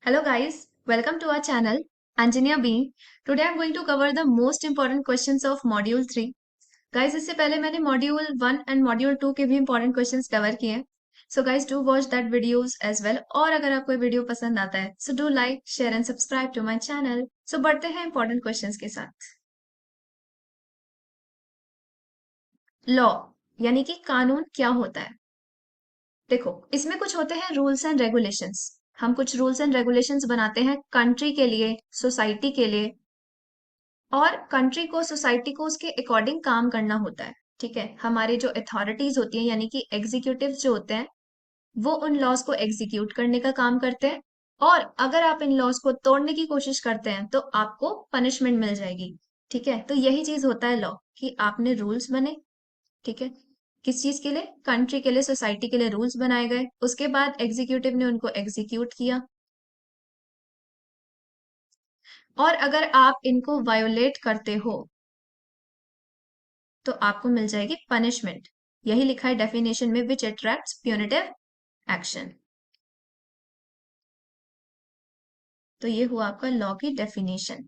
Hello guys, welcome to our channel Engineer Being. Today I'm going to cover the most important questions of Module 3. Guys, इससे पहले मैंने Module 1 and Module 2 के भी important questions cover किए हैं. So guys, do watch that videos as well. और अगर आपको ये वीडियो पसंद आता है, so do like, share and subscribe to my channel. So बढ़ते हैं important questions के साथ. Law यानी कि कानून क्या होता है? देखो, इसमें कुछ होते हैं रूल्स एंड रेगुलेशंस. हम कुछ रूल्स एंड रेगुलेशंस बनाते हैं कंट्री के लिए, सोसाइटी के लिए, और कंट्री को सोसाइटी को उसके अकॉर्डिंग काम करना होता है. ठीक है, हमारे जो अथॉरिटीज होती हैं यानी कि एग्जीक्यूटिव जो होते हैं वो उन लॉज को एग्जीक्यूट करने का काम करते हैं. और अगर आप इन लॉज को तोड़ने की कोशिश करते हैं तो आपको पनिशमेंट मिल जाएगी. ठीक है, तो यही चीज होता है लॉ, कि आपने रूल्स बने. ठीक है, किस चीज के लिए? कंट्री के लिए, सोसाइटी के लिए रूल्स बनाए गए, उसके बाद एग्जीक्यूटिव ने उनको एग्जीक्यूट किया. और अगर आप इनको वायोलेट करते हो तो आपको मिल जाएगी पनिशमेंट. यही लिखा है डेफिनेशन में, विच अट्रैक्ट्स प्यूनिटिव एक्शन. तो ये हुआ आपका लॉ की डेफिनेशन.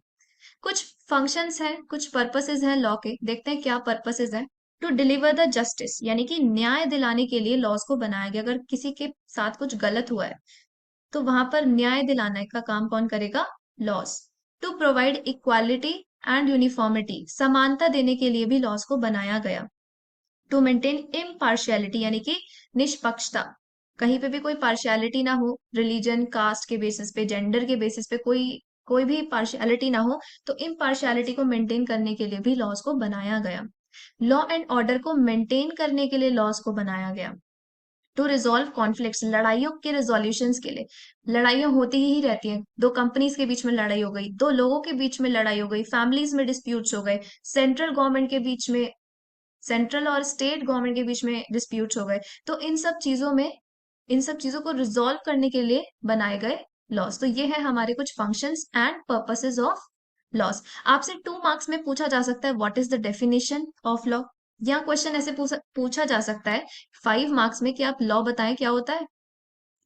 कुछ फंक्शंस हैं, कुछ पर्पसेस हैं लॉ के. देखते हैं क्या पर्पसेस हैं. टू डिलीवर द जस्टिस यानी कि न्याय दिलाने के लिए लॉज को बनाया गया. अगर किसी के साथ कुछ गलत हुआ है तो वहां पर न्याय दिलाने का काम कौन करेगा? Laws. To provide equality and uniformity, समानता देने के लिए भी लॉज को बनाया गया. टू मेंटेन इम्पार्शियलिटी यानी कि निष्पक्षता, कहीं पे भी कोई पार्शियलिटी ना हो, रिलीजन, कास्ट के बेसिस पे, जेंडर के बेसिस पे कोई कोई भी पार्शियलिटी ना हो, तो इम्पार्शियलिटी को मेंटेन करने के लिए भी लॉज को बनाया गया. लॉ एंड ऑर्डर को मेंटेन करने के लिए लॉज को बनाया गया. टू रिजॉल्व कॉन्फ्लिक्ट्स, लड़ाइयों के रिजोल्यूशन के लिए. लड़ाइयां होती ही रहती हैं. दो कंपनीज के बीच में लड़ाई हो गई, दो लोगों के बीच में लड़ाई हो गई, फैमिलीज में डिस्प्यूट्स हो गए, सेंट्रल गवर्नमेंट के बीच में, सेंट्रल और स्टेट गवर्नमेंट के बीच में डिस्प्यूट्स हो गए. तो इन सब चीजों को रिजॉल्व करने के लिए बनाए गए लॉस. तो ये है हमारे कुछ functions and purposes of loss. आपसे 2 मार्क्स में पूछा जा सकता है what is the definition of law, या क्वेश्चन ऐसे पूछा जा सकता है 5 मार्क्स में कि आप लॉ बताएं क्या होता है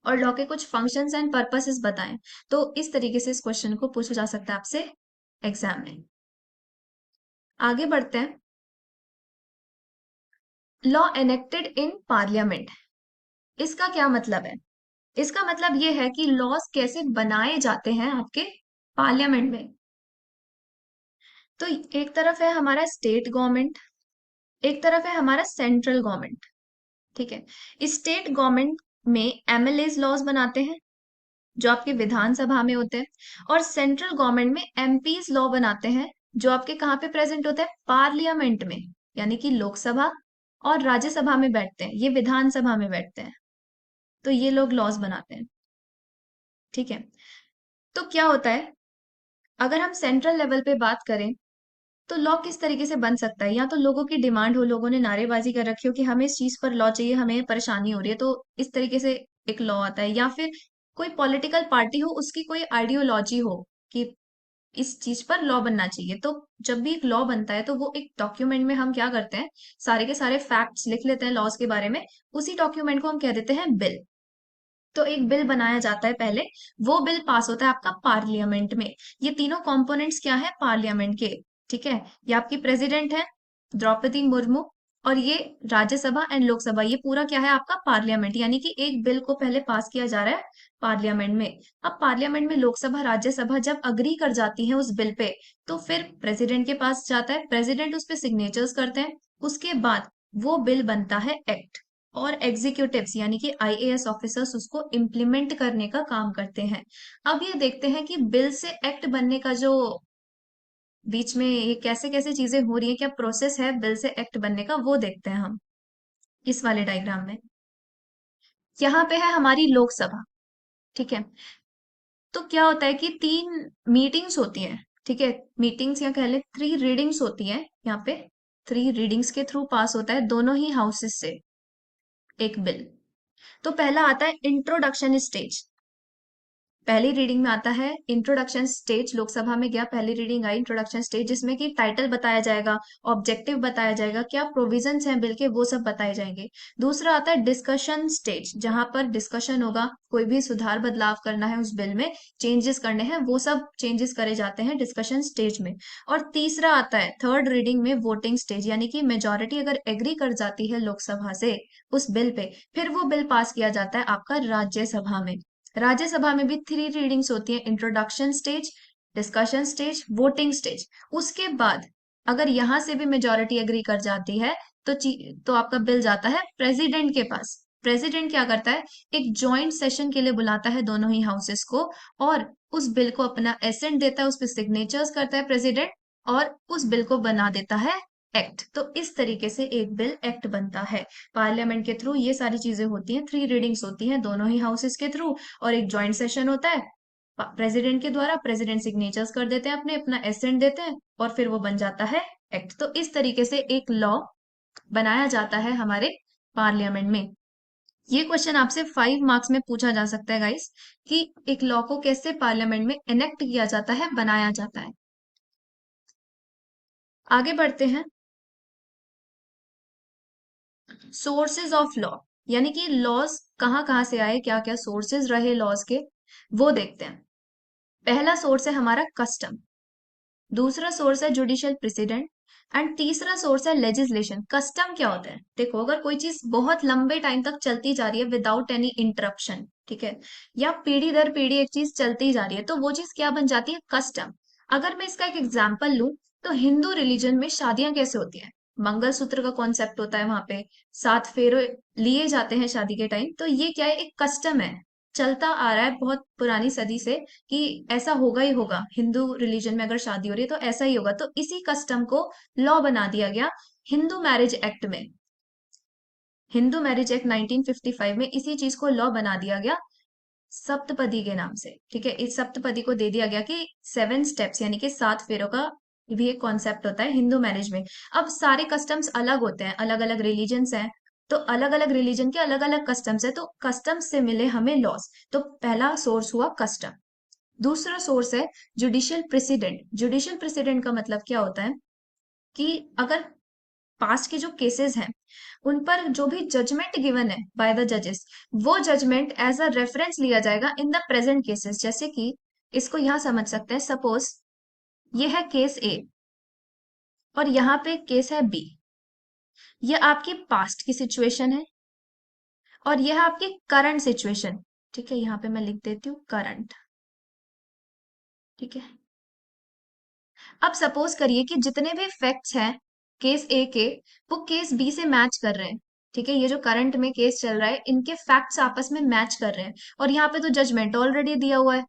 और लॉ के कुछ फंक्शंस एंड पर्पसेस बताएं. तो इस तरीके से इस क्वेश्चन को पूछा जा सकता है आपसे एग्जाम में. आगे बढ़ते हैं. लॉ एनेक्टेड इन पार्लियामेंट, इसका क्या मतलब है? इसका मतलब ये है कि लॉज कैसे बनाए जाते हैं आपके पार्लियामेंट में. तो एक तरफ है हमारा स्टेट गवर्नमेंट, एक तरफ है हमारा सेंट्रल गवर्नमेंट. ठीक है, स्टेट गवर्नमेंट में एमएलएज लॉज बनाते हैं जो आपके विधानसभा में होते हैं, और सेंट्रल गवर्नमेंट में एमपीज लॉ बनाते हैं जो आपके कहाँ पे प्रेजेंट होते हैं? पार्लियामेंट में, यानी कि लोकसभा और राज्यसभा में बैठते हैं, ये विधानसभा में बैठते हैं. तो ये लोग लॉज बनाते हैं. ठीक है, तो क्या होता है, अगर हम सेंट्रल लेवल पे बात करें तो लॉ किस तरीके से बन सकता है? या तो लोगों की डिमांड हो, लोगों ने नारेबाजी कर रखी हो कि हमें इस चीज पर लॉ चाहिए, हमें परेशानी हो रही है, तो इस तरीके से एक लॉ आता है. या फिर कोई पॉलिटिकल पार्टी हो, उसकी कोई आइडियोलॉजी हो कि इस चीज पर लॉ बनना चाहिए. तो जब भी एक लॉ बनता है तो वो एक डॉक्यूमेंट में हम क्या करते हैं, सारे के सारे फैक्ट्स लिख लेते हैं लॉज के बारे में. उसी डॉक्यूमेंट को हम कह देते हैं बिल. तो एक बिल बनाया जाता है पहले, वो बिल पास होता है आपका पार्लियामेंट में. ये तीनों कंपोनेंट्स क्या है पार्लियामेंट के? ठीक है, ये आपकी प्रेसिडेंट है द्रौपदी मुर्मू, और ये राज्यसभा एंड लोकसभा, ये पूरा क्या है आपका पार्लियामेंट. यानी कि एक बिल को पहले पास किया जा रहा है पार्लियामेंट में. अब पार्लियामेंट में लोकसभा राज्यसभा जब अग्री कर जाती है उस बिल पे, तो फिर प्रेसिडेंट के पास जाता है, प्रेसिडेंट उस पे सिग्नेचर्स करते हैं. उसके बाद वो बिल बनता है एक्ट, और एग्जीक्यूटिव्स यानी कि आईएएस ऑफिसर्स उसको इम्प्लीमेंट करने का काम करते हैं. अब ये देखते हैं कि बिल से एक्ट बनने का जो बीच में ये कैसे कैसे चीजें हो रही है, क्या प्रोसेस है बिल से एक्ट बनने का, वो देखते हैं हम इस वाले डायग्राम में. यहाँ पे है हमारी लोकसभा. ठीक है, तो क्या होता है कि 3 मीटिंग्स होती हैं. ठीक है, मीटिंग्स या कह ले 3 रीडिंग्स होती हैं यहाँ पे. 3 रीडिंग्स के थ्रू पास होता है दोनों ही हाउसेस से एक बिल. तो पहला आता है इंट्रोडक्शन स्टेज. पहली रीडिंग में आता है इंट्रोडक्शन स्टेज, लोकसभा में गया, पहली रीडिंग आई इंट्रोडक्शन स्टेज, जिसमें कि टाइटल बताया जाएगा, ऑब्जेक्टिव बताया जाएगा, क्या प्रोविजंस हैं बिल के वो सब बताए जाएंगे। दूसरा आता है डिस्कशन स्टेज, जहां पर डिस्कशन होगा, कोई भी सुधार बदलाव करना है उस बिल में, चेंजेस करने हैं, वो सब चेंजेस करे जाते हैं डिस्कशन स्टेज में। और तीसरा आता है थर्ड रीडिंग में वोटिंग स्टेज, यानी कि मेजोरिटी अगर एग्री कर जाती है लोकसभा से उस बिल पे, फिर वो बिल पास किया जाता है आपका राज्यसभा में। राज्यसभा में भी थ्री रीडिंग्स होती है, introduction stage, discussion stage, voting stage. उसके बाद अगर यहां से भी मेजोरिटी एग्री कर जाती है तो तो आपका बिल जाता है प्रेसिडेंट के पास। प्रेसिडेंट क्या करता है, एक जॉइंट सेशन के लिए बुलाता है दोनों ही हाउसेस को, और उस बिल को अपना एसेंट देता है, उस पर सिग्नेचर्स करता है प्रेसिडेंट, और उस बिल को बना देता है एक्ट। तो इस तरीके से एक बिल एक्ट बनता है पार्लियामेंट के थ्रू। ये सारी चीजें होती हैं, थ्री रीडिंग्स होती हैं दोनों ही हाउसेस के थ्रू, और एक जॉइंट सेशन होता है प्रेसिडेंट के द्वारा, प्रेसिडेंट सिग्नेचर्स कर देते हैं अपने, अपना एसेंट देते हैं, और फिर वो बन जाता है एक्ट। तो इस तरीके से एक लॉ बनाया जाता है हमारे पार्लियामेंट में। ये क्वेश्चन आपसे 5 मार्क्स में पूछा जा सकता है गाइस, कि एक लॉ को कैसे पार्लियामेंट में एनेक्ट किया जाता है, बनाया जाता है। आगे बढ़ते हैं। सोर्सेज ऑफ लॉ, यानी कि लॉज कहाँ कहाँ से आए, क्या क्या सोर्सेज रहे लॉज के, वो देखते हैं। पहला सोर्स है हमारा कस्टम, दूसरा सोर्स है जुडिशियल प्रेसिडेंट, एंड तीसरा सोर्स है लेजिस्लेशन। कस्टम क्या होता है, देखो अगर कोई चीज बहुत लंबे टाइम तक चलती जा रही है विदाउट एनी इंटरप्शन, ठीक है, या पीढ़ी दर पीढ़ी एक चीज चलती जा रही है, तो वो चीज क्या बन जाती है, कस्टम। अगर मैं इसका एक एग्जाम्पल लूं, तो हिंदू रिलीजन में शादियां कैसे होती हैं, मंगलसूत्र का कॉन्सेप्ट होता है वहां पे, 7 फेरे लिए जाते हैं शादी के टाइम, तो ये क्या है, एक कस्टम है, चलता आ रहा है बहुत पुरानी सदी से, कि ऐसा होगा ही होगा, हिंदू रिलीजन में अगर शादी हो रही है तो ऐसा ही होगा। तो इसी कस्टम को लॉ बना दिया गया हिंदू मैरिज एक्ट में। हिंदू मैरिज एक्ट 1955 में इसी चीज को लॉ बना दिया गया, सप्तपदी के नाम से, ठीक है। इस सप्तपदी को दे दिया गया कि 7 स्टेप्स, यानी कि 7 फेरों का भी एक कॉन्सेप्ट होता है हिंदू मैरिज में। अब सारे कस्टम्स अलग होते हैं, अलग अलग रिलीजन्स हैं, तो अलग अलग रिलीजन के अलग अलग कस्टम्स है, तो कस्टम्स से मिले हमें लॉस। तो पहला सोर्स हुआ कस्टम। दूसरा सोर्स है जुडिशियल प्रेसिडेंट। जुडिशियल प्रेसिडेंट का मतलब क्या होता है, कि अगर पास्ट के जो केसेस हैं उन पर जो भी जजमेंट गिवन है बाय द जजेस, वो जजमेंट एज अ रेफरेंस लिया जाएगा इन द प्रेजेंट केसेस। जैसे कि इसको यहां समझ सकते हैं, सपोज ये है केस ए और यहाँ पे केस है बी, ये आपकी पास्ट की सिचुएशन है और यह आपकी करंट सिचुएशन, ठीक है, यहाँ पे मैं लिख देती हूँ करंट, ठीक है। अब सपोज करिए कि जितने भी फैक्ट्स हैं केस ए के, वो केस बी से मैच कर रहे हैं, ठीक है, ये जो करंट में केस चल रहा है इनके फैक्ट्स आपस में मैच कर रहे हैं, और यहाँ पे तो जजमेंट ऑलरेडी दिया हुआ है,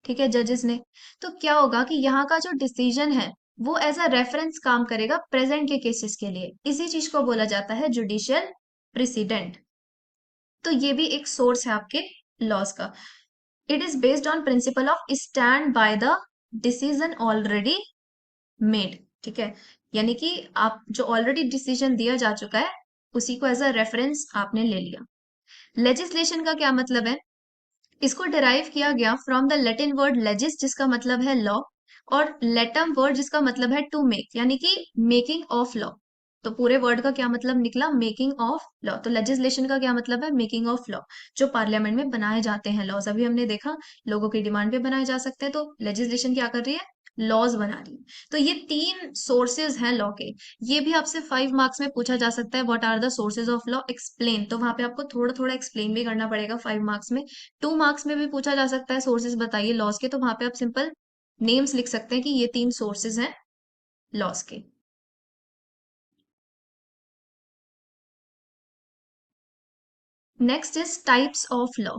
ठीक है, जजेस ने। तो क्या होगा कि यहाँ का जो डिसीजन है वो एज अ रेफरेंस काम करेगा प्रेजेंट के केसेस के लिए, इसी चीज को बोला जाता है जुडिशियल प्रेसिडेंट। तो ये भी एक सोर्स है आपके लॉस का। It is based on principle of stand by the decision already made, ठीक है, यानी कि आप जो ऑलरेडी डिसीजन दिया जा चुका है उसी को एज अ रेफरेंस आपने ले लिया। लेजिस्लेशन का क्या मतलब है, इसको डिराइव किया गया फ्रॉम द लैटिन वर्ड लेजिस, जिसका मतलब है लॉ, और लेटम वर्ड जिसका मतलब है टू मेक, यानी कि मेकिंग ऑफ लॉ। तो पूरे वर्ड का क्या मतलब निकला, मेकिंग ऑफ लॉ। तो लेजिस्लेशन का क्या मतलब है, मेकिंग ऑफ लॉ, जो पार्लियामेंट में बनाए जाते हैं लॉज। अभी हमने देखा लोगों की डिमांड पे बनाए जा सकते हैं, तो लेजिस्लेशन क्या कर रही है, लॉज बना रही है। तो ये 3 सोर्सेज हैं लॉ के। ये भी आपसे 5 मार्क्स में पूछा जा सकता है, what are the sources of law, explain. तो वहां पे आपको थोड़ा थोड़ा एक्सप्लेन भी करना पड़ेगा 5 मार्क्स में। 2 मार्क्स में भी पूछा जा सकता है सोर्सेज बताइए लॉस के, तो वहां पे आप सिंपल नेम्स लिख सकते हैं कि ये 3 सोर्सेज हैं लॉस के। Next is types of law.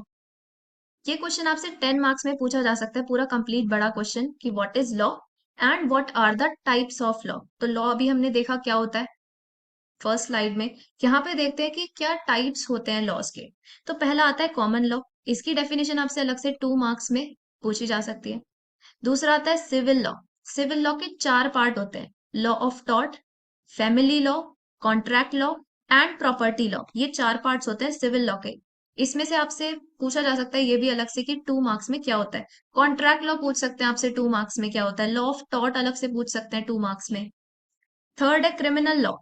ये क्वेश्चन आपसे 10 मार्क्स में पूछा जा सकता है, पूरा कंप्लीट बड़ा क्वेश्चन, कि what is law and what are the types of law. तो लॉ अभी हमने देखा क्या होता है फर्स्ट स्लाइड में। यहाँ पे देखते हैं कि क्या टाइप्स होते हैं लॉस के। तो पहला आता है कॉमन लॉ, इसकी डेफिनेशन आपसे अलग से 2 मार्क्स में पूछी जा सकती है। दूसरा आता है सिविल लॉ। सिविल लॉ के 4 पार्ट होते हैं, law of tort, family law, contract law and property law. ये 4 पार्ट्स होते हैं सिविल लॉ के। इसमें से आपसे पूछा जा सकता है ये भी अलग से कि 2 मार्क्स में क्या होता है। कॉन्ट्रैक्ट लॉ पूछ सकते हैं आपसे 2 मार्क्स में क्या होता है। लॉ ऑफ टॉर्ट अलग से पूछ सकते हैं 2 मार्क्स में। थर्ड है क्रिमिनल लॉ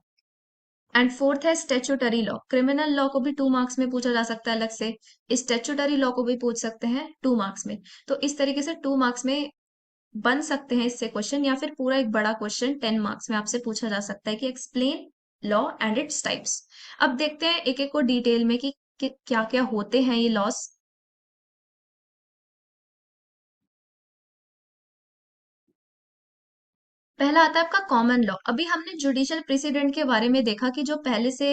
एंड फोर्थ है स्टेचुटरी लॉ। क्रिमिनल लॉ को भी 2 मार्क्स में पूछा जा सकता है अलग से। स्टेचुटरी लॉ को भी पूछ सकते हैं 2 मार्क्स में। तो इस तरीके से 2 मार्क्स में बन सकते हैं इससे क्वेश्चन, या फिर पूरा एक बड़ा क्वेश्चन 10 मार्क्स में आपसे पूछा जा सकता है कि explain law and its types. अब देखते हैं एक एक को डिटेल में कि क्या क्या होते हैं ये लॉस। पहला आता है आपका कॉमन लॉ। अभी हमने जुडिशियल प्रेसिडेंट के बारे में देखा कि जो पहले से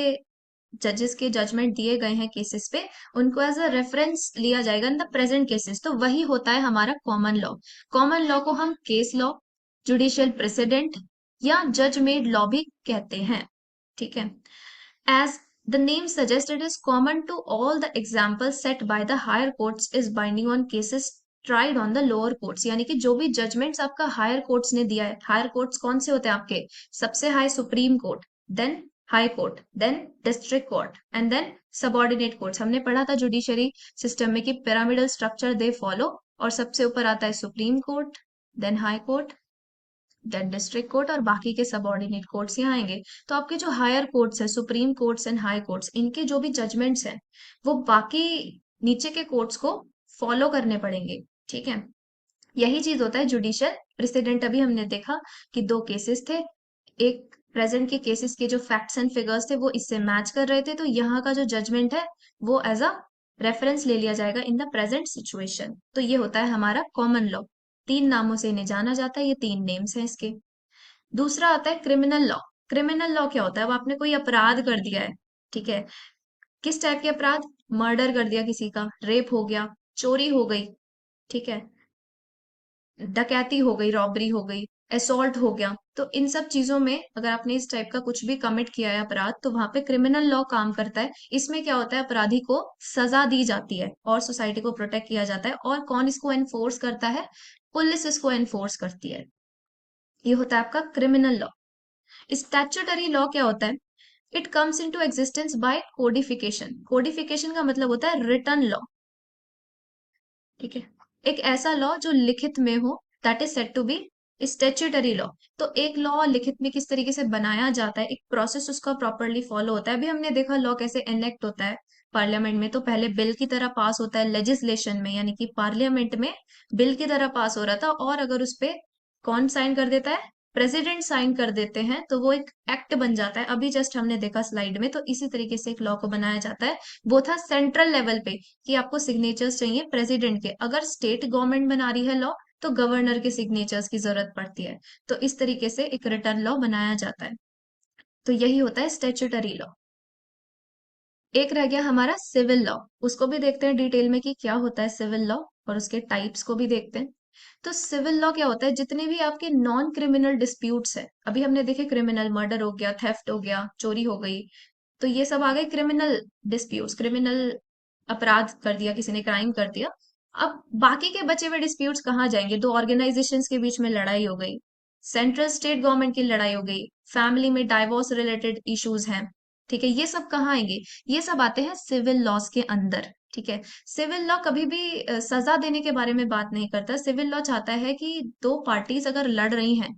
जजेस के जजमेंट दिए गए हैं केसेस पे, उनको एज अ रेफरेंस लिया जाएगा इन द प्रेजेंट केसेस। तो वही होता है हमारा कॉमन लॉ। कॉमन लॉ को हम केस लॉ, जुडिशियल प्रेसिडेंट या जज मेड लॉ भी कहते हैं। ठीक है। As the name suggests, it is common to all the examples set by the higher courts is binding on cases tried on the lower courts। यानी कि जो भी जजमेंट्स आपका हायर कोर्ट्स ने दिया है, हायर कोर्ट्स कौन से होते हैं आपके? सबसे high supreme court, then high court, then district court and then subordinate courts. हमने पढ़ा था जुडिशरी सिस्टम में कि पिरामिडल स्ट्रक्चर दे फॉलो, और सबसे ऊपर आता है supreme court, then high court, then district court, और बाकी के सबऑर्डिनेट कोर्ट्स यहाँ आएंगे। तो आपके जो हायर कोर्ट्स है, supreme courts and high courts, इनके जो भी जजमेंट्स हैं वो बाकी नीचे के कोर्ट्स को फॉलो करने पड़ेंगे। ठीक है। यही चीज होता है जुडिशियल प्रेसिडेंट। अभी हमने देखा कि 2 केसेस थे, एक प्रेजेंट के केसेस के जो फैक्ट्स एंड फिगर्स थे वो इससे मैच कर रहे थे, तो यहाँ का जो जजमेंट है वो एज अ रेफरेंस ले लिया जाएगा इन द प्रेजेंट सिचुएशन। तो ये होता है हमारा कॉमन लॉ। 3 नामों से इन्हें जाना जाता है, ये 3 नेम्स हैं इसके। दूसरा आता है क्रिमिनल लॉ। क्रिमिनल लॉ क्या होता है? अब आपने कोई अपराध कर दिया है, ठीक है, किस टाइप के अपराध? मर्डर कर दिया किसी का, रेप हो गया, चोरी हो गई, ठीक है, डकैती हो गई, रॉबरी हो गई, असॉल्ट हो गया। तो इन सब चीजों में अगर आपने इस टाइप का कुछ भी कमिट किया है अपराध, तो वहां पे क्रिमिनल लॉ काम करता है। इसमें क्या होता है? अपराधी को सजा दी जाती है और सोसाइटी को प्रोटेक्ट किया जाता है। और कौन इसको एनफोर्स करता है? पुलिस इसको एनफोर्स करती है। ये होता है आपका क्रिमिनल लॉ। स्टैट्यूटरी लॉ क्या होता है? It comes into existence by codification. Codification का मतलब होता है रिटन लॉ। ठीक है। एक ऐसा लॉ जो लिखित में हो, that is said to be statutory law. तो एक लॉ लिखित में किस तरीके से बनाया जाता है, एक प्रोसेस उसका प्रॉपरली फॉलो होता है। अभी हमने देखा लॉ कैसे एनेक्ट होता है पार्लियामेंट में। तो पहले बिल की तरह पास होता है लेजिस्लेशन में, यानी कि पार्लियामेंट में बिल की तरह पास हो रहा था, और अगर उस पे कौन साइन कर देता है? प्रेसिडेंट साइन कर देते हैं, तो वो एक एक्ट बन जाता है। अभी जस्ट हमने देखा स्लाइड में। तो इसी तरीके से एक लॉ को बनाया जाता है। वो था सेंट्रल लेवल पे कि आपको सिग्नेचर्स चाहिए प्रेसिडेंट के। अगर स्टेट गवर्नमेंट बना रही है लॉ, तो गवर्नर के सिग्नेचर्स की जरूरत पड़ती है। तो इस तरीके से एक रिटर्न लॉ बनाया जाता है। तो यही होता है स्टेचुटरी लॉ। एक रह गया हमारा सिविल लॉ। उसको भी देखते हैं डिटेल में कि क्या होता है सिविल लॉ, और उसके टाइप्स को भी देखते हैं। तो सिविल लॉ क्या होता है? जितने भी आपके नॉन क्रिमिनल डिस्प्यूट्स है, अभी हमने देखे क्रिमिनल, मर्डर हो गया, थेफ्ट हो गया, चोरी हो गई, तो ये सब आ गए क्रिमिनल डिस्प्यूट्स। क्रिमिनल अपराध कर दिया किसी ने, क्राइम कर दिया। अब बाकी के बचे हुए डिस्प्यूट्स कहाँ जाएंगे? 2 ऑर्गेनाइजेशंस के बीच में लड़ाई हो गई, सेंट्रल स्टेट गवर्नमेंट की लड़ाई हो गई, फैमिली में डाइवोर्स रिलेटेड इश्यूज हैं, ठीक है, ये सब कहाँ आएंगे? ये सब आते हैं सिविल लॉस के अंदर। ठीक है। सिविल लॉ कभी भी सजा देने के बारे में बात नहीं करता। सिविल लॉ चाहता है कि 2 पार्टीज अगर लड़ रही हैं,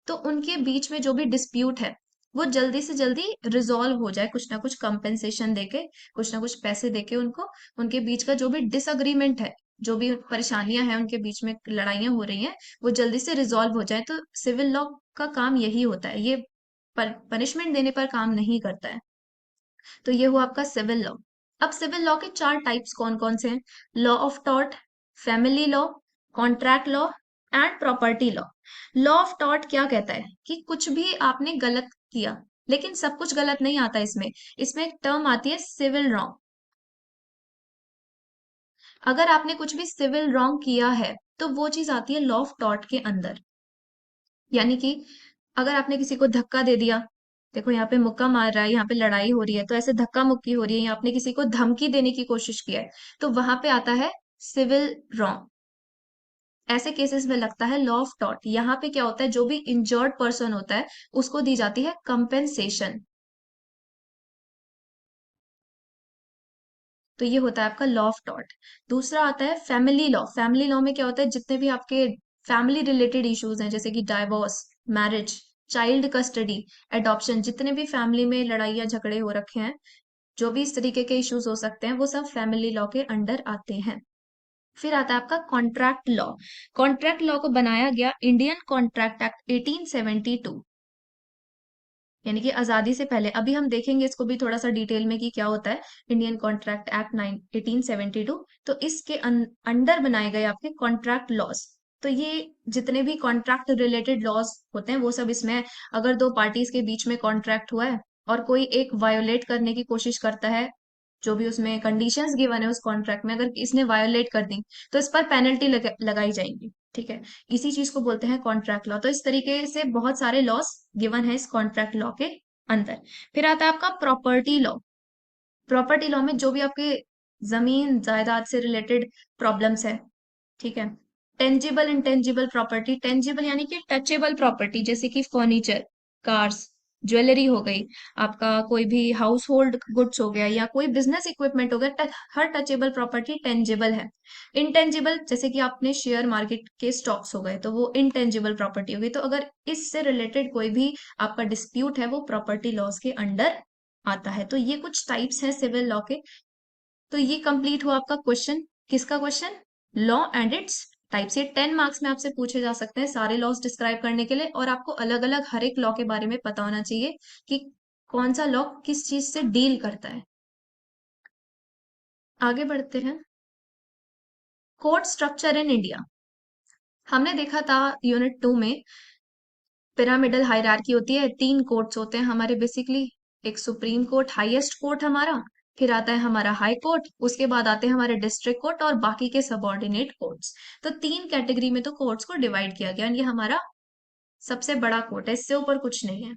तो उनके बीच में जो भी डिस्प्यूट है वो जल्दी से जल्दी रिजॉल्व हो जाए, कुछ ना कुछ कंपेंसेशन देके, कुछ ना कुछ पैसे देके उनको, उनके बीच का जो भी डिसअग्रीमेंट है, जो भी परेशानियां हैं उनके बीच में, लड़ाइयां हो रही हैं, वो जल्दी से रिजॉल्व हो जाए। तो सिविल लॉ का काम यही होता है। ये पनिशमेंट देने पर काम नहीं करता है। तो ये हुआ आपका सिविल लॉ। अब सिविल लॉ के 4 टाइप्स कौन कौन से हैं? Law of tort, family law, contract law and property law. Law of tort क्या कहता है कि कुछ भी आपने गलत किया, लेकिन सब कुछ गलत नहीं आता इसमें। इसमें एक टर्म आती है सिविल रॉन्ग। अगर आपने कुछ भी सिविल रॉन्ग किया है, तो वो चीज आती है लॉ ऑफ टॉर्ट के अंदर। यानी कि अगर आपने किसी को धक्का दे दिया, देखो यहाँ पे मुक्का मार रहा है, यहाँ पे लड़ाई हो रही है, तो ऐसे धक्का मुक्की हो रही है, या आपने किसी को धमकी देने की कोशिश किया है, तो वहां पे आता है सिविल रॉन्ग। ऐसे केसेस में लगता है लॉ ऑफ टॉर्ट। यहाँ पे क्या होता है? जो भी इंजर्ड पर्सन होता है उसको दी जाती है कंपेंसेशन। तो ये होता है आपका लॉ ऑफ टॉर्ट। दूसरा आता है फैमिली लॉ। फैमिली लॉ में क्या होता है, जितने भी आपके फैमिली रिलेटेड इश्यूज हैं, जैसे कि divorce, marriage, child custody, adoption, जितने भी फैमिली में लड़ाइयाँ झगड़े हो रखे हैं, जो भी इस तरीके के इश्यूज हो सकते हैं, वो सब फैमिली लॉ के अंडर आते हैं। फिर आता है आपका कॉन्ट्रैक्ट लॉ। कॉन्ट्रैक्ट लॉ को बनाया गया इंडियन कॉन्ट्रैक्ट एक्ट 1872, यानी कि आजादी से पहले। अभी हम देखेंगे इसको भी थोड़ा सा डिटेल में कि क्या होता है इंडियन कॉन्ट्रैक्ट एक्ट 1872। तो इसके अंडर बनाए गए आपके कॉन्ट्रैक्ट लॉज। तो ये जितने भी कॉन्ट्रैक्ट रिलेटेड लॉज होते हैं वो सब इसमें है। अगर दो पार्टीज के बीच में कॉन्ट्रैक्ट हुआ है और कोई एक वायोलेट करने की कोशिश करता है, जो भी उसमें कंडीशंस गिवन है उस कॉन्ट्रैक्ट में, अगर इसने वायोलेट कर दी तो इस पर पेनल्टी लगाई जाएगी। ठीक है, इसी चीज को बोलते हैं कॉन्ट्रैक्ट लॉ। तो इस तरीके से बहुत सारे लॉस गिवन है इस कॉन्ट्रैक्ट लॉ के अंदर। फिर आता है आपका प्रॉपर्टी लॉ। प्रॉपर्टी लॉ में जो भी आपके जमीन जायदाद से रिलेटेड प्रॉब्लम्स है, ठीक है, टेंजिबल इंटेंजिबल प्रॉपर्टी। टेंजिबल यानी कि टचेबल प्रॉपर्टी, जैसे कि फर्नीचर, कार्स, ज्वेलरी हो गई, आपका कोई भी हाउस होल्ड गुड्स हो गया, या कोई बिजनेस इक्विपमेंट हो गया, हर टचेबल प्रॉपर्टी टेंजिबल है। इंटेंजिबल जैसे कि आपने शेयर मार्केट के स्टॉक्स हो गए, तो वो इंटेंजिबल प्रॉपर्टी हो गई। तो अगर इससे रिलेटेड कोई भी आपका डिस्प्यूट है, वो प्रॉपर्टी लॉस के अंडर आता है। तो ये कुछ टाइप्स हैं सिविल लॉ के। तो ये कंप्लीट हुआ आपका क्वेश्चन। किसका question? Law and its types. ये 10 मार्क्स में आपसे पूछे जा सकते हैं सारे लॉज डिस्क्राइब करने के लिए, और आपको अलग अलग हर एक लॉ के बारे में पता होना चाहिए कि कौन सा लॉ किस चीज से डील करता है। आगे बढ़ते हैं। Court structure in India. हमने देखा था यूनिट 2 में पिरामिडल हायरार्की होती है, 3 कोर्ट्स होते हैं हमारे बेसिकली। एक सुप्रीम कोर्ट, हाईएस्ट कोर्ट हमारा, फिर आता है हमारा हाई कोर्ट, उसके बाद आते हैं हमारे डिस्ट्रिक्ट कोर्ट और बाकी के सबऑर्डिनेट कोर्ट्स। तो 3 कैटेगरी में तो कोर्ट्स को डिवाइड किया गया। ये हमारा सबसे बड़ा कोर्ट है, इससे ऊपर कुछ नहीं है।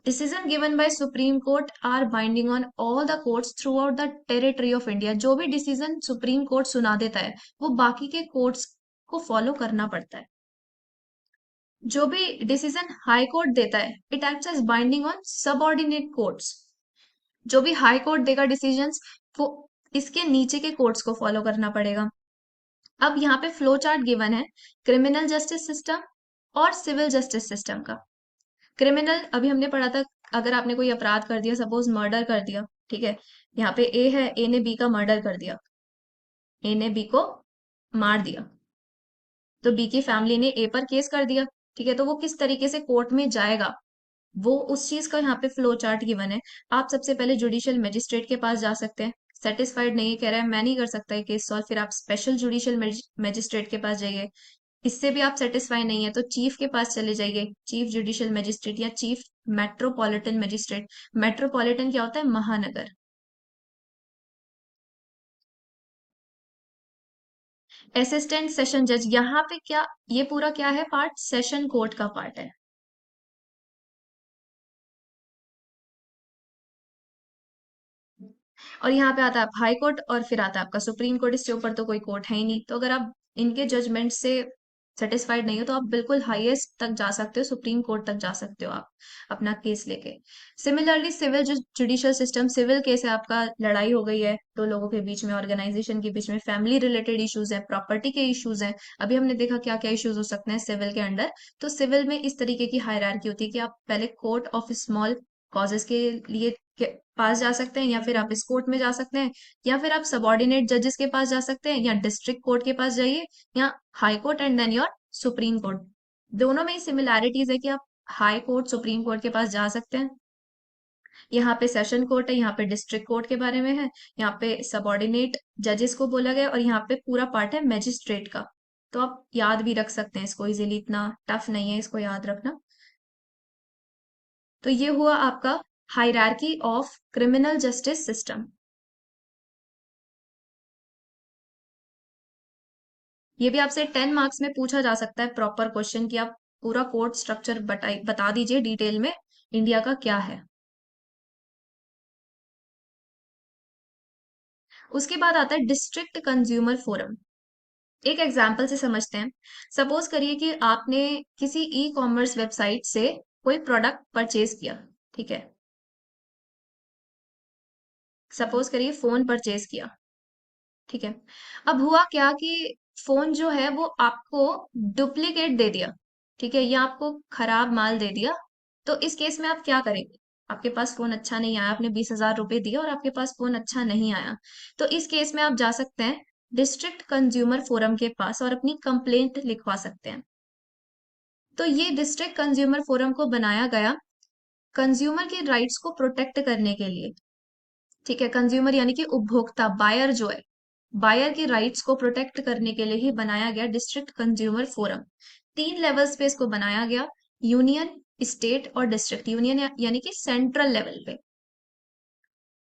Decision given by supreme court are binding on all the courts throughout the territory of India. जो भी डिसीजन सुप्रीम कोर्ट सुना देता है, वो बाकी के कोर्ट्स को फॉलो करना पड़ता है। जो भी डिसीजन हाई कोर्ट देता है, it acts as binding on subordinate courts. जो भी हाई कोर्ट देगा डिसीजंस, वो इसके नीचे के कोर्ट्स को फॉलो करना पड़ेगा। अब यहाँ पे फ्लो चार्ट गिवन है क्रिमिनल जस्टिस सिस्टम और सिविल जस्टिस सिस्टम का। क्रिमिनल अभी हमने पढ़ा था, अगर आपने कोई अपराध कर दिया, सपोज मर्डर कर दिया, ठीक है, यहाँ पे ए है, ए ने बी का मर्डर कर दिया, ए ने बी को मार दिया, तो बी की फैमिली ने ए पर केस कर दिया, ठीक है, तो वो किस तरीके से कोर्ट में जाएगा, वो उस चीज का यहाँ पे फ्लो चार्ट गिवन है। आप सबसे पहले जुडिशियल मजिस्ट्रेट के पास जा सकते हैं। सेटिस्फाइड नहीं है, कह रहा है मैं नहीं कर सकता ये केस सॉल्व, फिर आप स्पेशल जुडिशियल मजिस्ट्रेट के पास जाइए। इससे भी आप सेटिस्फाई नहीं है तो चीफ के पास चले जाइए, चीफ जुडिशियल मजिस्ट्रेट या चीफ मेट्रोपॉलिटन मजिस्ट्रेट। मेट्रोपॉलिटन क्या होता है? महानगर। असिस्टेंट सेशन जज, यहाँ पे क्या, ये पूरा क्या है पार्ट? सेशन कोर्ट का पार्ट है। और यहाँ पे आता है हाई कोर्ट और फिर आता है आपका सुप्रीम कोर्ट। इससे ऊपर तो कोई कोर्ट है ही नहीं। तो अगर आप इनके जजमेंट से सेटिस्फाइड नहीं हो तो आप बिल्कुल हाईएस्ट तक जा सकते हो, सुप्रीम कोर्ट तक जा सकते हो आप अपना केस लेके। Similarly civil judicial system, civil case है आपका, लड़ाई हो गई है दो लोगों के बीच में, ऑर्गेनाइजेशन के बीच में, फैमिली रिलेटेड इश्यूज है, प्रॉपर्टी के इश्यूज हैं। अभी हमने देखा क्या क्या इश्यूज हो सकते हैं सिविल के अंडर। तो सिविल में इस तरीके की हायरार्की होती है कि आप पहले कोर्ट ऑफ स्मॉल कॉजेस के लिए पास जा सकते हैं, या फिर आप इस कोर्ट में जा सकते हैं, या फिर आप सबऑर्डिनेट जजेस के पास जा सकते हैं, या डिस्ट्रिक्ट कोर्ट के पास जाइए, या high court and then your supreme court. दोनों में ही सिमिलैरिटीज है कि आप हाई कोर्ट, सुप्रीम कोर्ट के पास जा सकते हैं। यहाँ पे सेशन कोर्ट है, यहाँ पे डिस्ट्रिक्ट कोर्ट के बारे में है, यहाँ पे सबऑर्डिनेट जजेस को बोला गया, और यहाँ पे पूरा पार्ट है मैजिस्ट्रेट का। तो आप याद भी रख सकते हैं इसको इजीली, इतना टफ नहीं है इसको याद रखना। तो ये हुआ आपका hierarchy of criminal justice system. ये भी आपसे 10 मार्क्स में पूछा जा सकता है प्रॉपर क्वेश्चन, कि आप पूरा कोर्ट स्ट्रक्चर बता दीजिए डिटेल में इंडिया का क्या है। उसके बाद आता है डिस्ट्रिक्ट कंज्यूमर फोरम। एक एग्जाम्पल से समझते हैं। सपोज करिए कि आपने किसी ई कॉमर्स वेबसाइट से कोई प्रोडक्ट परचेज किया, ठीक है, सपोज करिए फोन परचेज किया, ठीक है। अब हुआ क्या कि फोन जो है वो आपको डुप्लीकेट दे दिया, ठीक है, या आपको खराब माल दे दिया। तो इस केस में आप क्या करेंगे? आपके पास फोन अच्छा नहीं आया, आपने 20,000 रुपए दिए और आपके पास फोन अच्छा नहीं आया। तो इस केस में आप जा सकते हैं डिस्ट्रिक्ट कंज्यूमर फोरम के पास और अपनी कंप्लेंट लिखवा सकते हैं। तो ये डिस्ट्रिक्ट कंज्यूमर फोरम को बनाया गया कंज्यूमर के राइट्स को प्रोटेक्ट करने के लिए, ठीक है। कंज्यूमर यानी कि उपभोक्ता, बायर जो है, बायर के राइट्स को प्रोटेक्ट करने के लिए ही बनाया गया डिस्ट्रिक्ट कंज्यूमर फोरम। 3 लेवल्स पे इसको बनाया गया, यूनियन, स्टेट और डिस्ट्रिक्ट। यूनियन यानी कि सेंट्रल लेवल पे,